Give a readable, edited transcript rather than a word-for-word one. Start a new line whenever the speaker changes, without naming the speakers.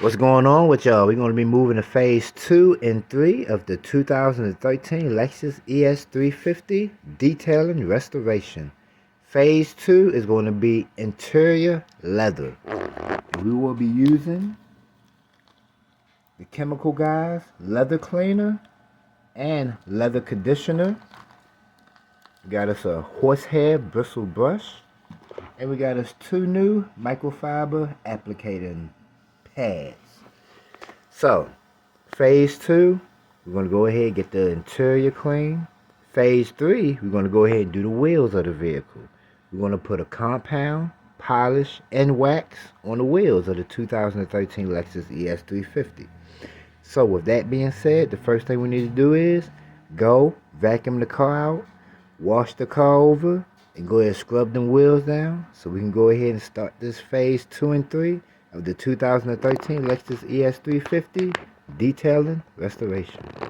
What's going on with y'all? We're going to be moving to phase 2 and 3 of the 2013 Lexus ES 350 detailing restoration. Phase 2 is going to be interior leather. And we will be using the chemical guys, leather cleaner, and leather conditioner. We got us a horsehair bristle brush, and we got us 2 new microfiber applicating pads. So, phase 2, we're going to go ahead and get the interior clean. Phase 3, we're going to go ahead and do the wheels of the vehicle. We're going to put a compound, polish, and wax on the wheels of the 2013 Lexus ES 350. So, with that being said, the first thing we need to do is go vacuum the car out, wash the car over, and go ahead and scrub them wheels down so we can go ahead and start this phase 2 and 3 of the 2013 Lexus ES 350 detailing restoration.